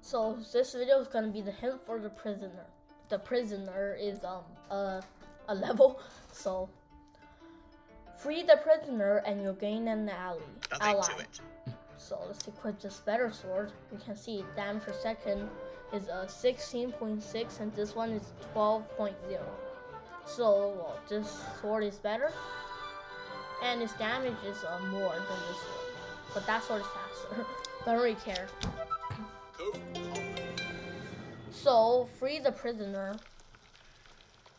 So this video is gonna be the hint for the prisoner. The prisoner is a level. So free the prisoner and you'll gain an ally. To it. So let's equip this better sword. You can see damage per second is 16.6 and this one is 12.0. So this sword is better and its damage is more than this sword. But that sword is faster. But I don't really care. So free the prisoner,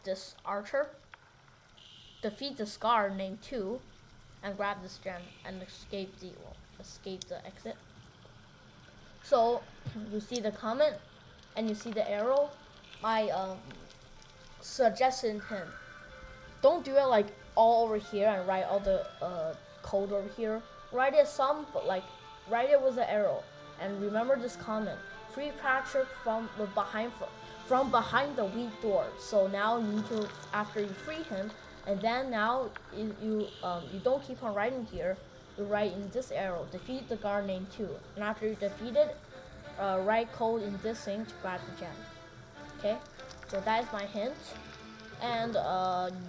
this archer, defeat the Scar named 2, and grab this gem and escape the exit. So you see the comment and you see the arrow. My suggestion him, don't do it like all over here and write all the code over here. Write it some, but like write it with the arrow. And remember this comment: free Patrick from behind the weak door. So now you need to, after you free him, and then now you don't keep on writing here. You write in this arrow: defeat the guard named 2. And after you defeat it, write code in this thing to grab the gem. Okay, so that is my hint. And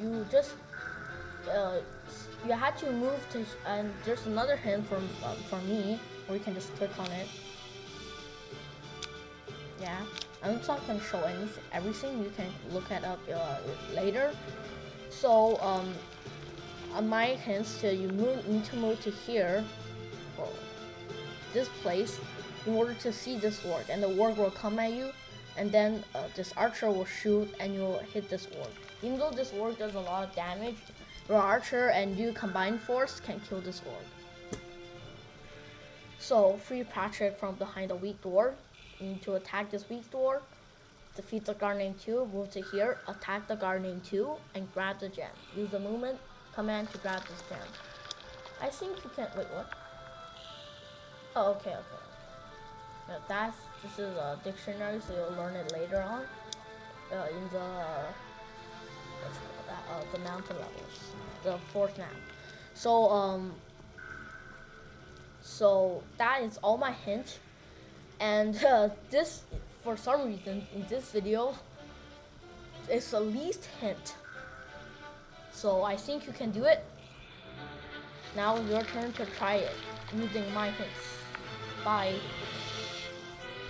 you just you had to move to, and there's another hint from me, where you can just click on it. Yeah, I'm not gonna show everything. You can look it up later. So on my hints, you need to move to here, or this place, in order to see this orc, and the orc will come at you, and then this archer will shoot, and you'll hit this orc. Even though this orc does a lot of damage, your archer and you combined force can kill this orc. So free Patrick from behind the weak door. You need to attack this weak door, defeat the guard named 2, move to here, attack the guard named 2, and grab the gem. Use the movement command to grab this gem. I think you can, wait, what? Oh, okay. Now this is a dictionary, so you'll learn it later on in the the mountain levels, the 4th map. So that is all my hint. And this, for some reason, in this video, it's the least hint. So I think you can do it. Now your turn to try it using my hints. Bye.